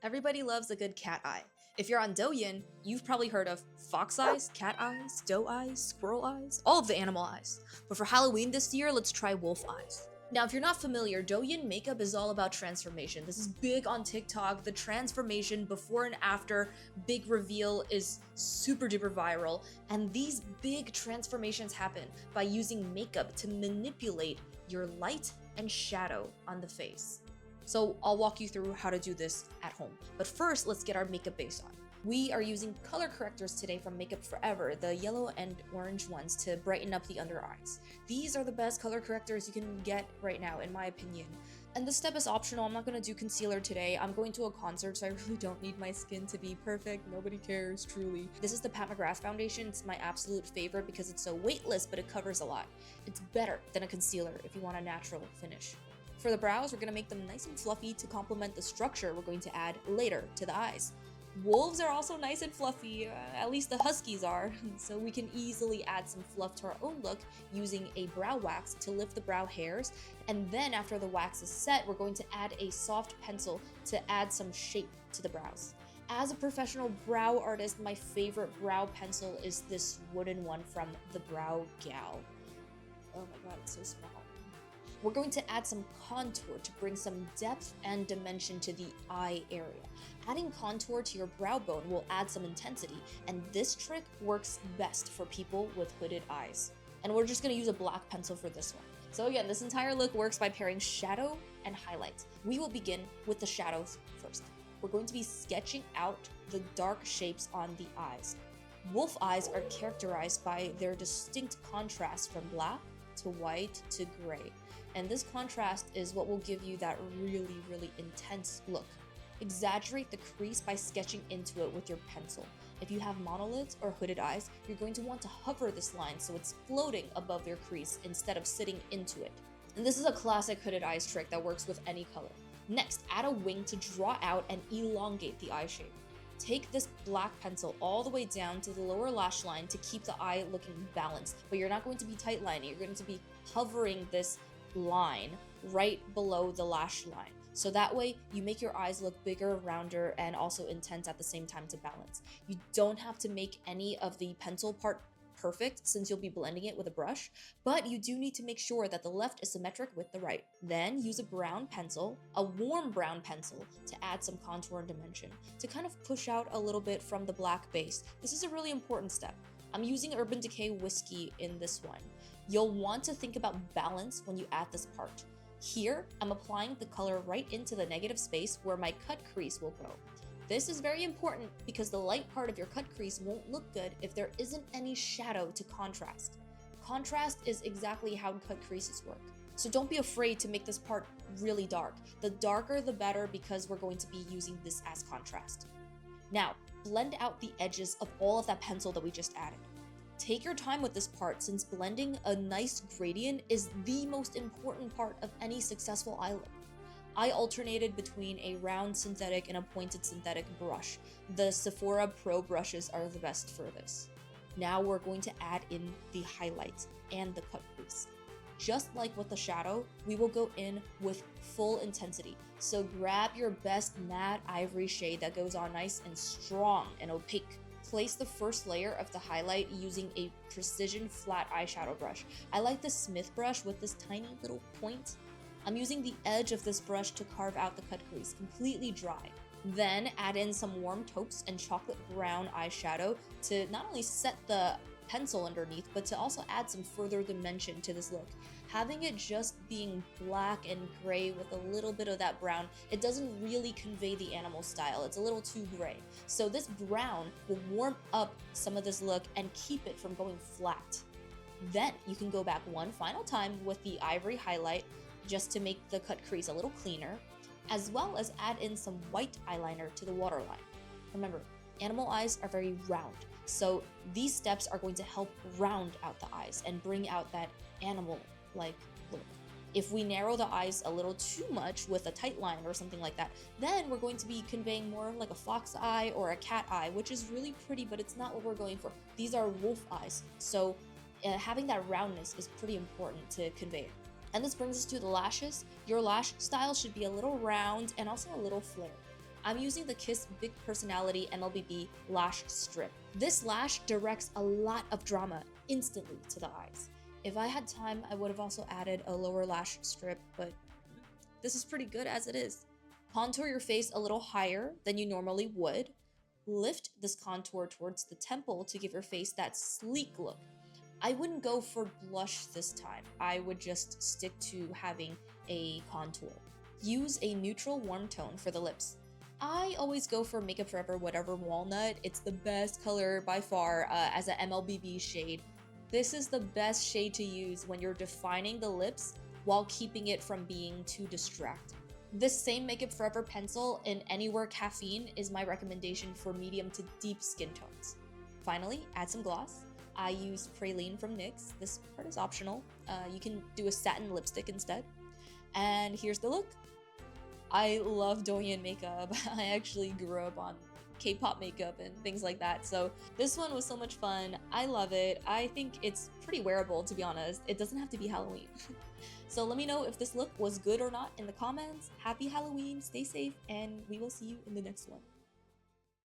Everybody loves a good cat eye. If you're on Douyin, you've probably heard of fox eyes, cat eyes, doe eyes, squirrel eyes, all of the animal eyes. But for Halloween this year, let's try wolf eyes. Now, if you're not familiar, Douyin makeup is all about transformation. This is big on TikTok. The transformation before and after big reveal is super duper viral. And these big transformations happen by using makeup to manipulate your light and shadow on the face. So I'll walk you through how to do this at home. But first, let's get our makeup base on. We are using color correctors today from Makeup Forever, the yellow and orange ones, to brighten up the under eyes. These are the best color correctors you can get right now, in my opinion. And this step is optional. I'm not going to do concealer today. I'm going to a concert, so I really don't need my skin to be perfect. Nobody cares, truly. This is the Pat McGrath foundation. It's my absolute favorite because it's so weightless, but it covers a lot. It's better than a concealer if you want a natural finish. For the brows, we're going to make them nice and fluffy to complement the structure we're going to add later to the eyes. Wolves are also nice and fluffy, at least the huskies are, so we can easily add some fluff to our own look using a brow wax to lift the brow hairs. And then after the wax is set, we're going to add a soft pencil to add some shape to the brows. As a professional brow artist, my favorite brow pencil is this wooden one from the Brow Gal. Oh my god, it's so small. We're going to add some contour to bring some depth and dimension to the eye area. Adding contour to your brow bone will add some intensity, and this trick works best for people with hooded eyes. And we're just going to use a black pencil for this one. So again, this entire look works by pairing shadow and highlight. We will begin with the shadows first. We're going to be sketching out the dark shapes on the eyes. Wolf eyes are characterized by their distinct contrast from black to white to gray. And this contrast is what will give you that really, really intense look. Exaggerate the crease by sketching into it with your pencil. If you have monolids or hooded eyes, you're going to want to hover this line so it's floating above your crease instead of sitting into it. And this is a classic hooded eyes trick that works with any color. Next, add a wing to draw out and elongate the eye shape. Take this black pencil all the way down to the lower lash line to keep the eye looking balanced, but you're not going to be tight lining, you're going to be hovering this line right below the lash line. So that way you make your eyes look bigger, rounder, and also intense at the same time to balance. You don't have to make any of the pencil part perfect since you'll be blending it with a brush, but you do need to make sure that the left is symmetric with the right. Then use a brown pencil, a warm brown pencil, to add some contour and dimension, to kind of push out a little bit from the black base. This is a really important step. I'm using Urban Decay Whiskey in this one. You'll want to think about balance when you add this part. Here, I'm applying the color right into the negative space where my cut crease will go. This is very important because the light part of your cut crease won't look good if there isn't any shadow to contrast. Contrast is exactly how cut creases work. So don't be afraid to make this part really dark. The darker the better because we're going to be using this as contrast. Now, blend out the edges of all of that pencil that we just added. Take your time with this part since blending a nice gradient is the most important part of any successful eye look. I alternated between a round synthetic and a pointed synthetic brush. The Sephora Pro brushes are the best for this. Now we're going to add in the highlights and the cut crease. Just like with the shadow, we will go in with full intensity. So grab your best matte ivory shade that goes on nice and strong and opaque. Place the first layer of the highlight using a precision flat eyeshadow brush. I like the Smith brush with this tiny little point. I'm using the edge of this brush to carve out the cut crease, completely dry. Then add in some warm taupes and chocolate brown eyeshadow to not only set the pencil underneath, but to also add some further dimension to this look. Having it just being black and gray with a little bit of that brown, it doesn't really convey the animal style. It's a little too gray. So this brown will warm up some of this look and keep it from going flat. Then you can go back one final time with the ivory highlight just to make the cut crease a little cleaner, as well as add in some white eyeliner to the waterline. Remember, animal eyes are very round, so these steps are going to help round out the eyes and bring out that animal-like look. If we narrow the eyes a little too much with a tight line or something like that, then we're going to be conveying more like a fox eye or a cat eye, which is really pretty, but it's not what we're going for. These are wolf eyes, so having that roundness is pretty important to convey it. And this brings us to the lashes. Your lash style should be a little round and also a little flared. I'm using the Kiss Big Personality MLBB Lash Strip. This lash directs a lot of drama instantly to the eyes. If I had time, I would have also added a lower lash strip, but this is pretty good as it is. Contour your face a little higher than you normally would. Lift this contour towards the temple to give your face that sleek look. I wouldn't go for blush this time. I would just stick to having a contour. Use a neutral warm tone for the lips. I always go for Makeup Forever Whatever Walnut. It's the best color by far as an MLBB shade. This is the best shade to use when you're defining the lips while keeping it from being too distracting. This same Makeup Forever pencil in Anywhere Caffeine is my recommendation for medium to deep skin tones. Finally, add some gloss. I use Praline from NYX. This part is optional. You can do a satin lipstick instead. And here's the look. I love Douyin makeup. I actually grew up on K-pop makeup and things like that. So this one was so much fun. I love it. I think it's pretty wearable, to be honest. It doesn't have to be Halloween. So let me know if this look was good or not in the comments. Happy Halloween, stay safe, and we will see you in the next one.